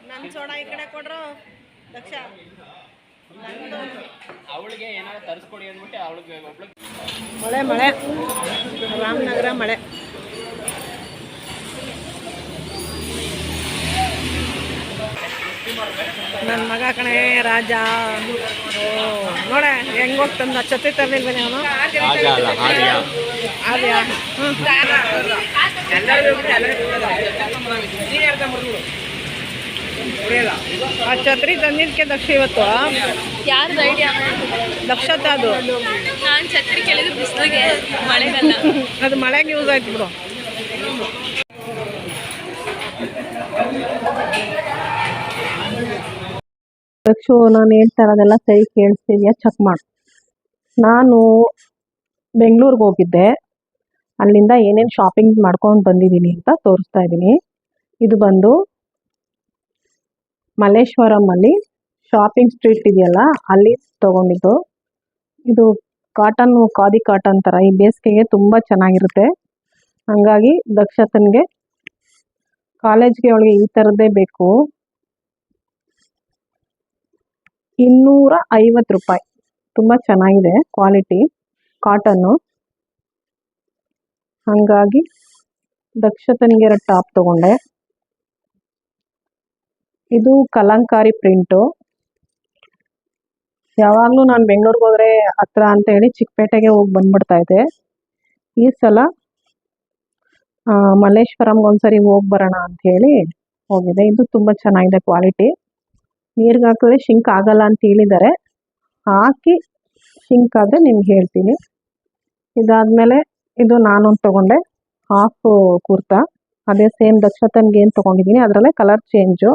Speaker 2: ನನ್ನ ಸೋಡಾ ಈ ಕಡೆ ಕೊಡ್ರು ದಕ್ಷ
Speaker 4: ಅವಳಿಗೆ ಏನಾದ್ರು ತರಿಸ್ಕೊಡಿ ಅಂದ್ಬಿಟ್ಟು ಅವಳಿಗೆ ಒಬ್ಳಿಗೆ
Speaker 2: ಮಳೆ ಮಳೆ ರಾಮನಗರ ಮಳೆ ನನ್ನ ಮಗ ಕಣೆ ರಾಜ ಓ ನೋಡೆ ಹೆಂಗೆ ಹೋಗ್ತಂದ ಛತ್ರಿ ತರಲಿಲ್ವೇನೆ ಅವನು ಆದ್ಯಾ ಆ ಛತ್ರಿ ತಂದಿದ್ದಕ್ಕೆ ದಕ್ಷ ಇವತ್ತು
Speaker 6: ಯಾರ್ದು ಐಡಿಯಾ
Speaker 2: ದಕ್ಷತೆ ಅದು
Speaker 6: ನಾನು ಛತ್ರಿ ಕೆಳಗೆ ಬಿಸಿಲಿಗೆ ಮಳೆಗಲ್ಲ
Speaker 2: ಅದು ಮಳೆಗೆ ಯೂಸ್ ಆಯ್ತು ಬಿಡು. ದಕ್ಷು ನಾನು ಹೇಳ್ತಾ ಇರೋದೆಲ್ಲ ಸರಿ ಕೇಳಿಸ್ತಿದ್ಯಾ ಚೆಕ್ ಮಾಡು. ನಾನು ಬೆಂಗಳೂರಿಗೆ ಹೋಗಿದ್ದೆ, ಅಲ್ಲಿಂದ ಏನೇನು ಶಾಪಿಂಗ್ ಮಾಡ್ಕೊಂಡು ಬಂದಿದ್ದೀನಿ ಅಂತ ತೋರಿಸ್ತಾ ಇದ್ದೀನಿ. ಇದು ಬಂದು ಮಲ್ಲೇಶ್ವರಮಲ್ಲಿ ಶಾಪಿಂಗ್ ಸ್ಟ್ರೀಟ್ ಇದೆಯಲ್ಲ ಅಲ್ಲಿ ತೊಗೊಂಡಿದ್ದು. ಇದು ಕಾಟನ್ ಖಾದಿ ಕಾಟನ್ ಥರ ಈ ಬೇಸಿಗೆಗೆ ತುಂಬ ಚೆನ್ನಾಗಿರುತ್ತೆ. ಹಾಗಾಗಿ ದಕ್ಷತನಿಗೆ ಕಾಲೇಜ್ಗೆ ಅವಳಿಗೆ ಈ ಥರದ್ದೇ ಬೇಕು. 250 ರೂಪಾಯಿ, ತುಂಬ ಚೆನ್ನಾಗಿದೆ ಕ್ವಾಲಿಟಿ ಕಾಟನ್ನು. ಹಾಗಾಗಿ ದಕ್ಷತನಿಗೆ 2 ಟಾಪ್ ತೊಗೊಂಡೆ. ಇದು ಕಲಂಕಾರಿ ಪ್ರಿಂಟು. ಯಾವಾಗಲೂ ನಾನು ಬೆಂಗಳೂರಿಗೆ ಹೋದರೆ ಹತ್ರ ಅಂತ ಹೇಳಿ ಚಿಕ್ಕಪೇಟೆಗೆ ಹೋಗಿ ಬಂದ್ಬಿಡ್ತಾ ಇದ್ದೆ. ಈ ಸಲ ಮಲ್ಲೇಶ್ವರಂಗೆ ಒಂದ್ಸರಿ ಹೋಗಿ ಬರೋಣ ಅಂತ ಹೇಳಿ ಹೋಗಿದೆ. ಇದು ತುಂಬ ಚೆನ್ನಾಗಿದೆ ಕ್ವಾಲಿಟಿ. ನೀರಿಗೆ ಹಾಕಿದ್ರೆ ಶಿಂಕ್ ಆಗಲ್ಲ ಅಂತ ಹೇಳಿದ್ದಾರೆ. ಹಾಕಿ ಶಿಂಕ್ ಆದರೆ ನಿಮ್ಗೆ ಹೇಳ್ತೀನಿ. ಇದಾದಮೇಲೆ ಇದು ನಾನೊಂದು ತೊಗೊಂಡೆ ಹಾಫ್ ಕುರ್ತಾ. ಅದೇ ಸೇಮ್ ದಕ್ಷತನಿಗೆ ಏನು ತೊಗೊಂಡಿದ್ದೀನಿ ಅದರಲ್ಲೇ ಕಲರ್ ಚೇಂಜು.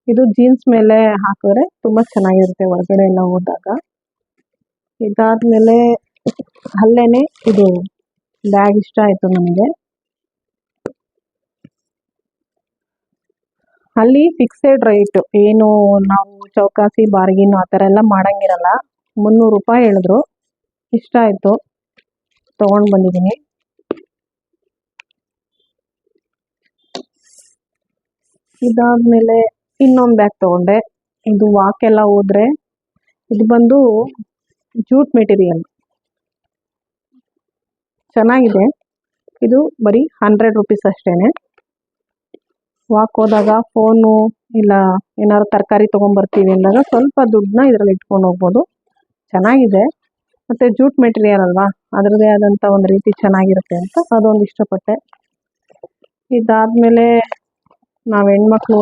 Speaker 2: ಇದು ಜೀನ್ಸ್ ಮೇಲೆ ಹಾಕಿದ್ರೆ ತುಂಬ ಚೆನ್ನಾಗಿರುತ್ತೆ ಹೊರಗಡೆ ಎಲ್ಲ ಹೋದಾಗ. ಇದಾದಮೇಲೆ ಅಲ್ಲೇ ಇದು ಬ್ಯಾಗ್ ಇಷ್ಟ ಆಯಿತು ನನಗೆ. ಅಲ್ಲಿ ಫಿಕ್ಸೆಡ್ ರೇಟು, ಏನು ನಾವು ಚೌಕಾಸಿ ಬಾರ್ಗಿನ್ ಆ ಥರ ಎಲ್ಲ ಮಾಡೋಂಗಿರಲ್ಲ. 300 ರೂಪಾಯಿ ಹೇಳಿದ್ರು. ಇಷ್ಟ ಆಯಿತು, ತೊಗೊಂಡು ಬಂದಿದ್ದೀನಿ. ಇದಾದಮೇಲೆ ಇನ್ನೊಂದು ಬ್ಯಾಗ್ ತೊಗೊಂಡೆ. ಇದು ವಾಕೆಲ್ಲ ಹೋದರೆ ಇದು ಬಂದು ಜೂಟ್ ಮೆಟೀರಿಯಲ್ ಚೆನ್ನಾಗಿದೆ. ಇದು ಬರೀ 100 ರೂಪೀಸ್ ಅಷ್ಟೇ. ವಾಕ್ ಹೋದಾಗ ಫೋನು ಇಲ್ಲ ಏನಾದ್ರು ತರಕಾರಿ ತೊಗೊಂಬರ್ತೀವಿ ಅಂದಾಗ ಸ್ವಲ್ಪ ದುಡ್ಡನ್ನ ಇದರಲ್ಲಿ ಇಟ್ಕೊಂಡು ಹೋಗ್ಬೋದು. ಚೆನ್ನಾಗಿದೆ, ಮತ್ತು ಜೂಟ್ ಮೆಟೀರಿಯಲ್ ಅಲ್ವಾ, ಅದರದ್ದೇ ಆದಂಥ ಒಂದು ರೀತಿ ಚೆನ್ನಾಗಿರುತ್ತೆ ಅಂತ ಅದೊಂದು ಇಷ್ಟಪಟ್ಟೆ. ಇದಾದಮೇಲೆ ನಾವು ಹೆಣ್ಮಕ್ಳು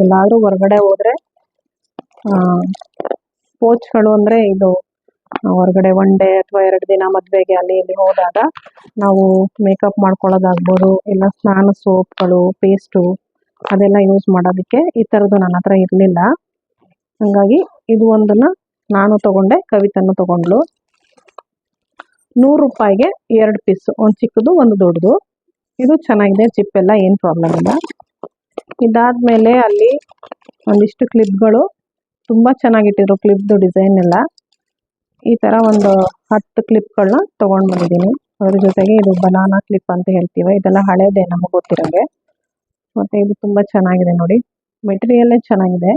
Speaker 2: ಎಲ್ಲಾದರೂ ಹೊರಗಡೆ ಹೋದರೆ ಪೋಚ್ಗಳು ಅಂದರೆ ಇದು
Speaker 1: ಹೊರಗಡೆ 1 ಡೇ ಅಥವಾ 2 ದಿನ ಮದುವೆಗೆ ಅಲ್ಲಿ ಇಲ್ಲಿ ಹೋದಾಗ ನಾವು ಮೇಕಪ್ ಮಾಡ್ಕೊಳ್ಳೋದಾಗ್ಬೋದು, ಇಲ್ಲ ಸ್ನಾನ ಸೋಪ್ಗಳು, ಪೇಸ್ಟು ಅದೆಲ್ಲ ಯೂಸ್ ಮಾಡೋದಕ್ಕೆ ಈ ಥರದ್ದು ನನ್ನ ಹತ್ರ ಇರಲಿಲ್ಲ. ಹಾಗಾಗಿ ಇದು ಒಂದನ್ನು ನಾನು ತೊಗೊಂಡೆ, ಕವಿತನ್ನು ತೊಗೊಂಡ್ಳು. 100 ರೂಪಾಯಿಗೆ 2 ಪೀಸು, ಒಂದು ಚಿಕ್ಕದು ಒಂದು ದೊಡ್ಡದು. ಇದು ಚೆನ್ನಾಗಿದೆ, ಚಿಪ್ಪೆಲ್ಲ ಏನು ಪ್ರಾಬ್ಲಮ್ ಇಲ್ಲ. ಇದಾದಮೇಲೆ ಅಲ್ಲಿ ಒಂದಿಷ್ಟು ಕ್ಲಿಪ್ಗಳು ತುಂಬ ಚೆನ್ನಾಗಿಟ್ಟಿದ್ರು, ಕ್ಲಿಪ್ದು ಡಿಸೈನ್ ಎಲ್ಲ. ಈ ಥರ ಒಂದು 10 ಕ್ಲಿಪ್ಗಳನ್ನ ತೊಗೊಂಡು ಬಂದಿದ್ದೀನಿ. ಅದ್ರ ಜೊತೆಗೆ ಇದು ಬನಾನಾ ಕ್ಲಿಪ್ ಅಂತ ಹೇಳ್ತೀವಿ, ಇದೆಲ್ಲ ಹಳೇದೇ ನಮಗೆ ಗೊತ್ತಿರೋಂಗೆ. ಮತ್ತು ಇದು ತುಂಬ ಚೆನ್ನಾಗಿದೆ ನೋಡಿ, ಮೆಟೀರಿಯಲ್ಲೇ ಚೆನ್ನಾಗಿದೆ.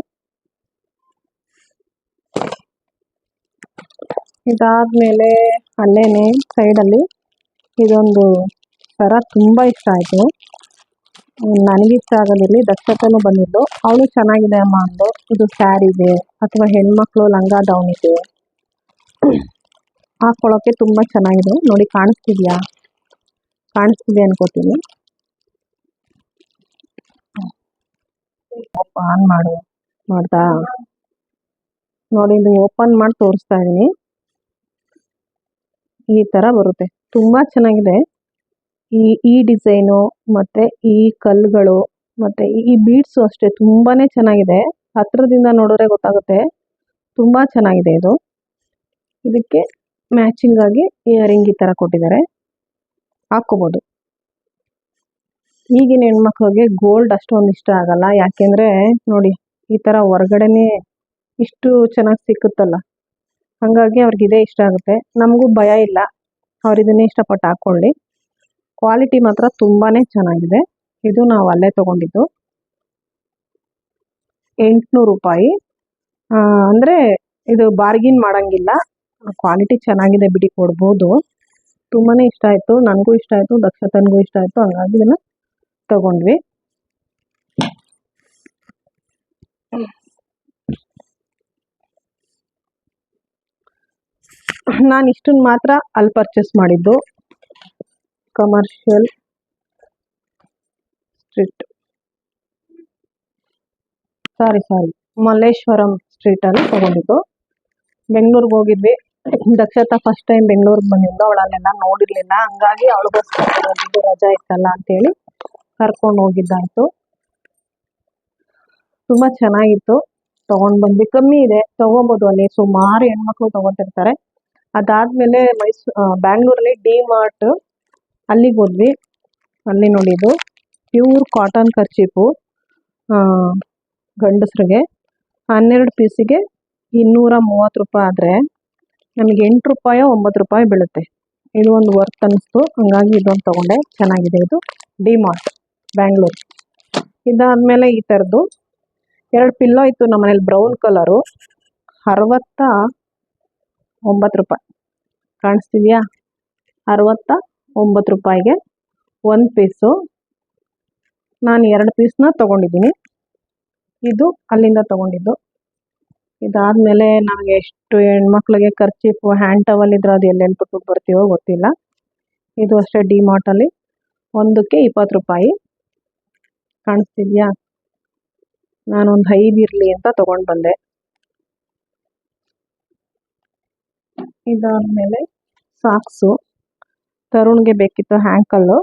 Speaker 1: ಇದಾದಮೇಲೆ ಅಲ್ಲೇನೆ ಸೈಡಲ್ಲಿ ಇದೊಂದು ಥರ ತುಂಬ ಇಷ್ಟ ಆಯಿತು. ನನಗಿಷ್ಟ ಆಗೋದಿರಲಿ, ದಕ್ಷತನೂ ಬಂದಿದ್ದು, ಅವಳು ಚೆನ್ನಾಗಿದೆ ಅಮ್ಮ ಅಂದು. ಇದು ಸ್ಯಾರಿಗೆ ಅಥವಾ ಹೆಣ್ಮಕ್ಳು ಲಂಗ ದಾವಣಿಗೆ ಹಾಕ್ಕೊಳ್ಳೋಕ್ಕೆ ತುಂಬ ಚೆನ್ನಾಗಿದೆ ನೋಡಿ. ಕಾಣಿಸ್ತಿದೆ ಅನ್ಕೋತೀನಿ. ಆನ್ ಮಾಡ್ದಾ ನೋಡಿ, ಇದು ಓಪನ್ ಮಾಡಿ ತೋರಿಸ್ತಾ ಇದ್ದೀನಿ. ಈ ಥರ ಬರುತ್ತೆ, ತುಂಬ ಚೆನ್ನಾಗಿದೆ. ಈ ಡಿಸೈನು ಮತ್ತು ಈ ಕಲ್ಲುಗಳು ಮತ್ತು ಈ ಬೀಡ್ಸು ಅಷ್ಟೇ ತುಂಬಾ ಚೆನ್ನಾಗಿದೆ. ಹತ್ರದಿಂದ ನೋಡಿದ್ರೆ ಗೊತ್ತಾಗುತ್ತೆ, ತುಂಬ ಚೆನ್ನಾಗಿದೆ ಇದು. ಇದಕ್ಕೆ ಮ್ಯಾಚಿಂಗ್ ಆಗಿ ಇಯರಿಂಗ್ ಈ ಥರ ಕೊಟ್ಟಿದ್ದಾರೆ, ಹಾಕ್ಕೋಬೋದು. ಈಗಿನ ಹೆಣ್ಮಕ್ಳಿಗೆ ಗೋಲ್ಡ್ ಅಷ್ಟೊಂದು ಇಷ್ಟ ಆಗಲ್ಲ, ಯಾಕೆಂದರೆ ನೋಡಿ ಈ ಥರ ಹೊರಗಡೆನೇ ಇಷ್ಟು ಚೆನ್ನಾಗಿ ಸಿಕ್ಕುತ್ತಲ್ಲ, ಹಾಗಾಗಿ ಅವ್ರಿಗೆ ಇದೇ ಇಷ್ಟ ಆಗುತ್ತೆ. ನಮಗೂ ಭಯ ಇಲ್ಲ, ಅವ್ರು ಇದನ್ನೇ ಇಷ್ಟಪಟ್ಟು ಹಾಕ್ಕೊಳ್ಳಿ. ಕ್ವಾಲಿಟಿ ಮಾತ್ರ ತುಂಬಾ ಚೆನ್ನಾಗಿದೆ. ಇದು ನಾವು ಅಲ್ಲೇ ತೊಗೊಂಡಿದ್ದು 800 ರೂಪಾಯಿ. ಅಂದರೆ ಇದು ಬಾರ್ಗಿನ್ ಮಾಡೋಂಗಿಲ್ಲ, ಕ್ವಾಲಿಟಿ ಚೆನ್ನಾಗಿದೆ ಬಿಡಿ, ಕೊಡ್ಬೋದು. ತುಂಬಾ ಇಷ್ಟ ಆಯಿತು, ನನಗೂ ಇಷ್ಟ ಆಯಿತು, ದಕ್ಷತನಿಗೂ ಇಷ್ಟ ಆಯಿತು, ಹಂಗಾಗಿ ಇದನ್ನು ತಗೊಂಡ್ವಿ. ನಾನು ಇಷ್ಟನ್ನು ಮಾತ್ರ ಅಲ್ಲಿ ಪರ್ಚೇಸ್ ಮಾಡಿದ್ದು, ಕಮರ್ಷಿಯಲ್ ಸ್ಟ್ರೀಟ್ ಮಲ್ಲೇಶ್ವರಂ ಸ್ಟ್ರೀಟಲ್ಲಿ ತೊಗೊಂಡಿದ್ದು. ಬೆಂಗಳೂರಿಗೆ ಹೋಗಿದ್ವಿ, ದಕ್ಷತಾ ಫಸ್ಟ್ ಟೈಮ್ ಬೆಂಗಳೂರಿಗೆ ಬಂದಿದ್ದು, ಅವಳಲ್ಲೆಲ್ಲ ನೋಡಿರಲಿಲ್ಲ. ಹಂಗಾಗಿ ಅವಳಿಗೋಸ್ಕರ ಹೋಗಿದ್ದು, ರಜಾ ಇತ್ತಲ್ಲ ಅಂತೇಳಿ ಕರ್ಕೊಂಡು ಹೋಗಿದ್ದಾಯಿತು. ತುಂಬ ಚೆನ್ನಾಗಿತ್ತು, ತೊಗೊಂಡು ಬಂದ್ವಿ. ಕಮ್ಮಿ ಇದೆ, ತೊಗೋಬೋದು, ಅಲ್ಲಿ ಸುಮಾರು ಹೆಣ್ಮಕ್ಳು ತೊಗೊತಿರ್ತಾರೆ. ಅದಾದಮೇಲೆ ಬ್ಯಾಂಗ್ಳೂರಲ್ಲಿ ಡಿ ಮಾರ್ಟ್ ಅಲ್ಲಿಗೆ ಹೋದ್ವಿ. ಅಲ್ಲಿ ನೋಡಿದ್ದು ಪ್ಯೂರ್ ಕಾಟನ್ ಕರ್ಚೀಪು, ಗಂಡಸ್ರಿಗೆ 12 ಪೀಸಿಗೆ 230 ರೂಪಾಯಿ ಆದರೆ ನಮಗೆ 8 ರೂಪಾಯೋ 9 ರೂಪಾಯಿ ಬೀಳುತ್ತೆ. ಇದು ಒಂದು ವರ್ತ್ ಅನ್ನಿಸ್ತು, ಹಂಗಾಗಿ ಇದೊಂದು ತೊಗೊಂಡೆ. ಚೆನ್ನಾಗಿದೆ ಇದು, ಡಿ ಮಾರ್ಟ್ ಬ್ಯಾಂಗ್ಳೂರು. ಇದಾದಮೇಲೆ ಈ ಥರದ್ದು 2 ಪಿಲ್ಲೋ ಇತ್ತು ನಮ್ಮ ಮನೇಲಿ, ಬ್ರೌನ್ ಕಲರು, 69 ರೂಪಾಯಿ. ಕಾಣಿಸ್ತಿದೆಯಾ? 69 ರೂಪಾಯಿಗೆ 1 ಪೀಸು. ನಾನು 2 ಪೀಸ್ನ ತೊಗೊಂಡಿದ್ದೀನಿ. ಇದು ಅಲ್ಲಿಂದ ತೊಗೊಂಡಿದ್ದು. ಇದಾದಮೇಲೆ ನನಗೆ ಎಷ್ಟು ಹೆಣ್ಮಕ್ಳಿಗೆ ಖರ್ಚೀಫು, ಹ್ಯಾಂಡ್ ಟವಲ್ ಇದ್ರೆ ಅದು ಎಲ್ಲೆಲ್ಲಿ ಬಿಟ್ಬಿಟ್ಟು ಬರ್ತೀವೋ ಗೊತ್ತಿಲ್ಲ. ಇದು ಅಷ್ಟೇ, ಡಿ ಮಾರ್ಟಲ್ಲಿ ಒಂದಕ್ಕೆ 20 ರೂಪಾಯಿ. ಕಾಣಿಸ್ತಿದೆಯಾ? ನಾನೊಂದು 5 ಇರಲಿ ಅಂತ ತೊಗೊಂಡು ಬಂದೆ. ಇದಾದಮೇಲೆ ಸಾಕ್ಸು, ತರುಣ್ಗೆ ಬೇಕಿತ್ತು ಹ್ಯಾಂಕಲ್ಲು,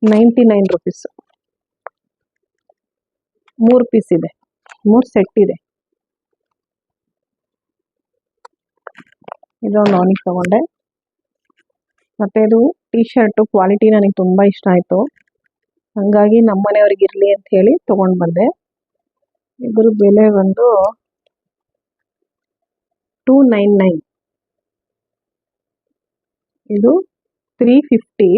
Speaker 1: 99 ರೂಪೀಸು. 3 ಪೀಸ್ ಇದೆ, 3 ಸೆಟ್ ಇದೆ. ಇದೊಂದು ಅವನಿಗೆ ತೊಗೊಂಡೆ. ಮತ್ತು ಇದು ಟೀ ಶರ್ಟು ಕ್ವಾಲಿಟಿ ನನಗೆ ತುಂಬ ಇಷ್ಟ ಆಯಿತು, ಹಾಗಾಗಿ ನಮ್ಮ ಮನೆಯವ್ರಿಗೆ ಇರಲಿ ಅಂತ ಹೇಳಿ ತೊಗೊಂಡು ಬಂದೆ. ಇದ್ರ ಬೆಲೆ ಬಂದು 299. ಇದು 350.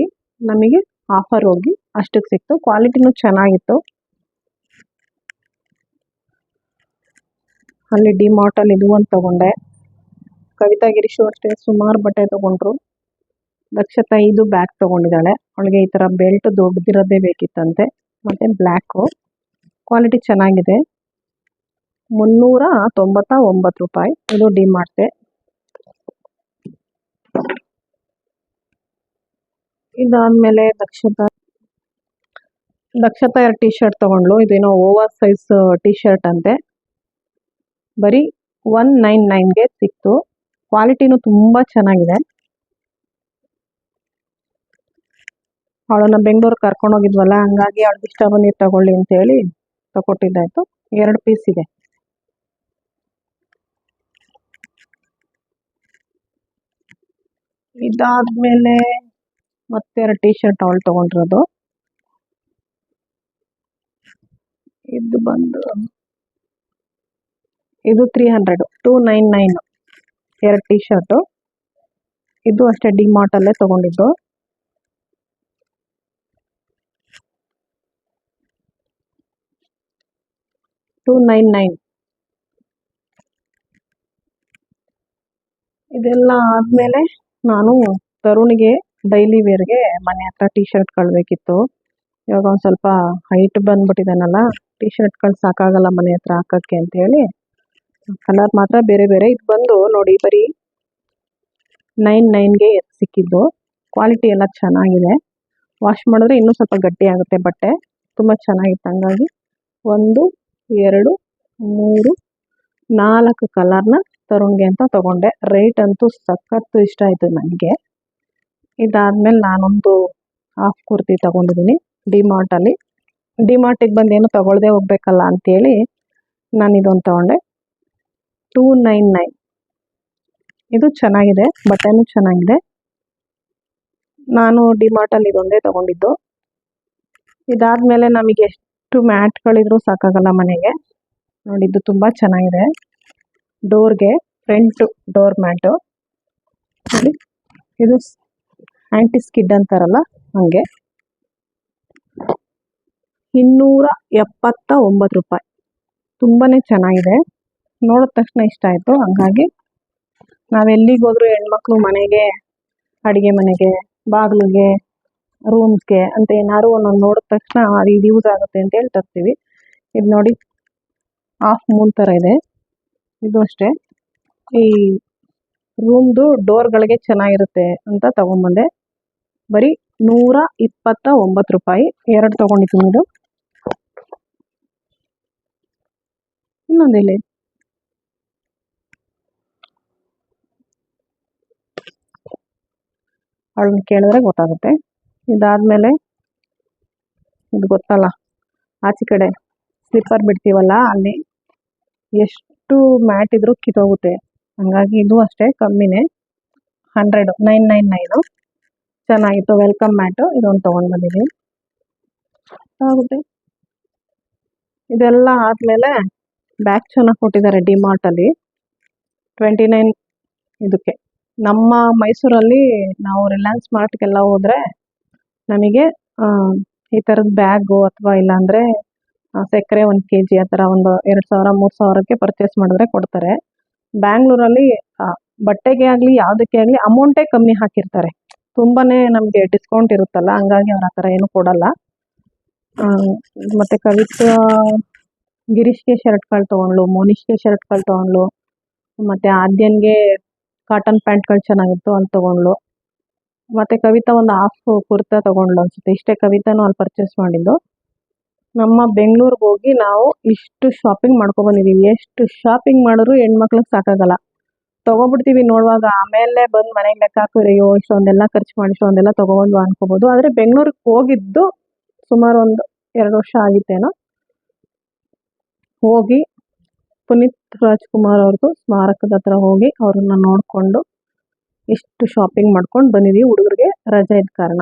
Speaker 1: ನಮಗೆ ಆಫರ್ ಹೋಗಿ ಅಷ್ಟಕ್ಕೆ ಸಿಕ್ತು. ಕ್ವಾಲಿಟಿನೂ ಚೆನ್ನಾಗಿತ್ತು. ಅಲ್ಲಿ ಡಿ ಮಾರ್ಟಲ್ಲಿ ಇದು ಒಂದು ತೊಗೊಂಡೆ. ಕವಿತಾ ಗಿರೀಶು ಅಷ್ಟೇ ಸುಮಾರು ಬಟ್ಟೆ ತೊಗೊಂಡ್ರು. ದಕ್ಷತಾ ಇದು ಬ್ಯಾಗ್ ತೊಗೊಂಡಿದ್ದಾಳೆ, ಅವಳಿಗೆ ಈ ಥರ ಬೆಲ್ಟ್ ದೊಡ್ಡದಿರೋದೇ ಬೇಕಿತ್ತಂತೆ. ಮತ್ತು ಬ್ಲ್ಯಾಕು, ಕ್ವಾಲಿಟಿ ಚೆನ್ನಾಗಿದೆ. 399 ರೂಪಾಯಿ. ಇದು ಡಿ ಮಾರ್ಟೆ. ಇದಾದಮೇಲೆ ದಕ್ಷತಾ 2 ಟೀ ಶರ್ಟ್ ತೊಗೊಂಡ್ಳು. ಇದೇನೋ ಓವರ್ ಸೈಜ್ ಟೀ ಶರ್ಟ್ ಅಂತೆ, ಬರೀ 199ಗೆ ಸಿಕ್ತು. ಕ್ವಾಲಿಟಿನೂ ತುಂಬ ಚೆನ್ನಾಗಿದೆ. ಅವಳನ್ನ ಬೆಂಗಳೂರು ಕರ್ಕೊಂಡೋಗಿದ್ವಲ್ಲ, ಹಂಗಾಗಿ ಅವಳಿಗೆ ಇಷ್ಟ ಬಂದಿದ್ದು ತಗೊಳ್ಳಿ ಅಂತೇಳಿ ತಗೊಟ್ಟಿದ್ದಾಯ್ತು. 2 ಪೀಸ್ ಇದೆ. ಇದಾದ್ಮೇಲೆ ಮತ್ತೆ 2 ಟೀ ಶರ್ಟ್ ಅವಳು ತಗೊಂಡಿರೋದು. ಇದು ಬಂದು ಇದು 300, 299 2 ಟೀ ಶರ್ಟು. ಇದು ಅಷ್ಟೇ ಡಿಮಾರ್ಟ್ ಅಲ್ಲೇ ತಗೊಂಡಿದ್ದು. $299. ಇದೆಲ್ಲ ಆದಮೇಲೆ ನಾನು ತರುಣಿಗೆ ಡೈಲಿ ವೇರ್ಗೆ ಮನೆ ಹತ್ರ ಟೀ ಶರ್ಟ್ಗಳು ಬೇಕಿತ್ತು. ಇವಾಗ ಒಂದು ಸ್ವಲ್ಪ ಹೈಟ್ ಬಂದ್ಬಿಟ್ಟಿದ್ದಾನಲ್ಲ, ಟೀ ಶರ್ಟ್ಗಳು ಸಾಕಾಗಲ್ಲ ಮನೆ ಹತ್ರ ಹಾಕೋಕ್ಕೆ ಅಂತೇಳಿ ಕಲರ್ ಮಾತ್ರ ಬೇರೆ ಬೇರೆ. ಇದು ಬಂದು ನೋಡಿ ಬರೀ 99ಗೆ ಸಿಕ್ಕಿದ್ದು. ಕ್ವಾಲಿಟಿ ಎಲ್ಲ ಚೆನ್ನಾಗಿದೆ. ವಾಶ್ ಮಾಡಿದ್ರೆ ಇನ್ನೂ ಸ್ವಲ್ಪ ಗಟ್ಟಿ ಆಗುತ್ತೆ ಬಟ್ಟೆ. ತುಂಬ ಚೆನ್ನಾಗಿತ್ತು. ಹಂಗಾಗಿ 1, 2, 3, 4 ಕಲರ್ನ ತರುಣ್ಗೆ ಅಂತ ತಗೊಂಡೆ. ರೇಟ್ ಅಂತೂ ಸಖತ್ತು ಇಷ್ಟ ಆಯಿತು ನನಗೆ. ಇದಾದ್ಮೇಲೆ ನಾನೊಂದು ಹಾಫ್ ಕುರ್ತಿ ತಗೊಂಡಿದ್ದೀನಿ ಡಿಮಾರ್ಟಲ್ಲಿ. ಡಿಮಾರ್ಟಿಗೆ ಬಂದು ಏನು ತಗೊಳ್ಳದೆ ಹೋಗ್ಬೇಕಲ್ಲ ಅಂತೇಳಿ ನಾನು ಇದೊಂದು ತಗೊಂಡೆ. 299. ಇದು ಚೆನ್ನಾಗಿದೆ, ಬಟ್ಟೆನೂ ಚೆನ್ನಾಗಿದೆ. ನಾನು ಡಿಮಾರ್ಟಲ್ಲಿ ಇದೊಂದೇ ತಗೊಂಡಿದ್ದು. ಇದಾದ್ಮೇಲೆ ನಮಗೆ ಎಷ್ಟು ಮ್ಯಾಟ್ಗಳಿದ್ರೂ ಸಾಕಾಗಲ್ಲ ಮನೆಗೆ. ನೋಡಿ ಇದು ತುಂಬ ಚೆನ್ನಾಗಿದೆ. ಡೋರ್ಗೆ ಫ್ರಂಟ್ ಡೋರ್ ಮ್ಯಾಟು ನೋಡಿ. ಇದು ಆ್ಯಂಟಿ ಸ್ಕಿಡ್ ಅಂತಾರಲ್ಲ ಹಾಗೆ. 279 ರೂಪಾಯಿ. ತುಂಬಾ ಚೆನ್ನಾಗಿದೆ. ನೋಡಿದ ತಕ್ಷಣ ಇಷ್ಟ ಆಯಿತು. ಹಂಗಾಗಿ ನಾವೆಲ್ಲಿಗೆ ಹೋದ್ರೂ ಹೆಣ್ಮಕ್ಳು ಮನೆಗೆ, ಅಡುಗೆ ಮನೆಗೆ, ಬಾಗಿಲಿಗೆ, ರೂಮ್ಸ್ಗೆ ಅಂತ ಏನಾದ್ರು ಒಂದೊಂದು ನೋಡಿದ ತಕ್ಷಣ ಇದು ಯೂಸ್ ಆಗುತ್ತೆ ಅಂತೇಳಿ ತರ್ತೀವಿ. ಇದು ನೋಡಿ ಹಾಫ್ ಮೂನ್ ಥರ ಇದೆ. ಇದು ಅಷ್ಟೇ ಈ ರೂಮ್ದು ಡೋರ್ಗಳಿಗೆ ಚೆನ್ನಾಗಿರುತ್ತೆ ಅಂತ ತಗೊಂಬಂದೆ. ಬರೀ 129 ರೂಪಾಯಿ. 2 ತಗೊಂಡಿದ್ದೀನಿ. ಇದು ಇನ್ನೊಂದಿಲ್ಲಿ ಅವಳನ್ನ ಕೇಳಿದ್ರೆ ಗೊತ್ತಾಗುತ್ತೆ. ಇದಾದ್ಮೇಲೆ ಇದು ಗೊತ್ತಲ್ಲ, ಆಚೆ ಕಡೆ ಸ್ಲಿಪ್ಪರ್ ಬಿಡ್ತೀವಲ್ಲ, ಅಲ್ಲಿ ಎಷ್ಟು ಮ್ಯಾಟ್ ಇದ್ರೂ ಕಿತ್ತೋಗುತ್ತೆ. ಹಂಗಾಗಿ ಇದು ಅಷ್ಟೇ ಕಮ್ಮಿನೇ, 999 ಚೆನ್ನಾಗಿತ್ತು. ವೆಲ್ಕಮ್ ಮ್ಯಾಟು ಇದೊಂದು ತೊಗೊಂಡು ಬಂದಿದ್ದೀನಿ. ಆಗುತ್ತೆ. ಇದೆಲ್ಲ ಆದಮೇಲೆ ಬ್ಯಾಗ್ ಚೆನ್ನಾಗಿ ಕೊಟ್ಟಿದ್ದಾರೆ ಡಿಮಾರ್ಟಲ್ಲಿ. 29 ಇದಕ್ಕೆ. ನಮ್ಮ ಮೈಸೂರಲ್ಲಿ ನಾವು ರಿಲಯನ್ಸ್ ಮಾರ್ಟ್ಗೆಲ್ಲ ಹೋದರೆ ನಮಗೆ ಈ ಥರದ ಬ್ಯಾಗು ಅಥವಾ ಇಲ್ಲಾಂದರೆ ಸಕ್ಕರೆ 1 kg ಆ ಥರ ಒಂದು 2000 3000ಕ್ಕೆ ಪರ್ಚೇಸ್ ಮಾಡಿದ್ರೆ ಕೊಡ್ತಾರೆ. ಬ್ಯಾಂಗ್ಳೂರಲ್ಲಿ ಬಟ್ಟೆಗೆ ಆಗಲಿ ಯಾವುದಕ್ಕೆ ಆಗಲಿ ಅಮೌಂಟೇ ಕಮ್ಮಿ ಹಾಕಿರ್ತಾರೆ. ತುಂಬಾ ನಮಗೆ ಡಿಸ್ಕೌಂಟ್ ಇರುತ್ತಲ್ಲ, ಹಂಗಾಗಿ ಅವ್ರು ಆ ಥರ ಏನೂ ಕೊಡಲ್ಲ. ಮತ್ತು ಕವಿತಾ ಗಿರೀಶ್ಗೆ ಶರ್ಟ್ಗಳು ತೊಗೊಂಡ್ಳು, ಮೋನಿಶ್ಗೆ ಶರ್ಟ್ಗಳು ತೊಗೊಂಡ್ಳು, ಮತ್ತು ಆದ್ಯನ್ಗೆ ಕಾಟನ್ ಪ್ಯಾಂಟ್ಗಳು ಚೆನ್ನಾಗಿತ್ತು ಅಂತ ತೊಗೊಂಡ್ಳು. ಮತ್ತು ಕವಿತಾ ಒಂದು ಹಾಫ್ ಕುರ್ತಾ ತೊಗೊಂಡ್ಳು ಅನಿಸುತ್ತೆ. ಇಷ್ಟೇ ಕವಿತಾನು ಅಲ್ಲಿ ಪರ್ಚೇಸ್ ಮಾಡಿದ್ದು. ನಮ್ಮ ಬೆಂಗಳೂರಿಗೆ ಹೋಗಿ ನಾವು ಇಷ್ಟು ಶಾಪಿಂಗ್ ಮಾಡ್ಕೊಬಂದಿದ್ದೀವಿ. ಎಷ್ಟು ಶಾಪಿಂಗ್ ಮಾಡಿದ್ರು ಹೆಣ್ಮಕ್ಳಿಗೆ ಸಾಕಾಗಲ್ಲ. ತೊಗೊಬಿಡ್ತೀವಿ ನೋಡುವಾಗ, ಆಮೇಲೆ ಬಂದು ಮನೆಗೆ ಲೆಕ್ಕ ಹಾಕಿದ್ರೆ ಅಯ್ಯೋ ಇಷ್ಟೊಂದೆಲ್ಲ ಖರ್ಚು ಮಾಡಿ ಇಷ್ಟೊಂದೆಲ್ಲ ತೊಗೊಬಂದ್ವು ಅನ್ಕೋಬೋದು. ಆದರೆ ಬೆಂಗಳೂರಿಗೆ ಹೋಗಿದ್ದು ಸುಮಾರು ಒಂದು 2 ವರ್ಷ ಆಗಿತ್ತೇನೋ. ಹೋಗಿ ಪುನೀತ್ ರಾಜ್ಕುಮಾರ್ ಅವ್ರದ್ದು ಸ್ಮಾರಕದ ಹತ್ರ ಹೋಗಿ ಅವ್ರನ್ನ ನೋಡಿಕೊಂಡು ಇಷ್ಟು ಶಾಪಿಂಗ್ ಮಾಡ್ಕೊಂಡು ಬಂದಿದ್ದೀವಿ ಹುಡುಗರಿಗೆ ರಜೆ ಇದ್ದ ಕಾರಣ.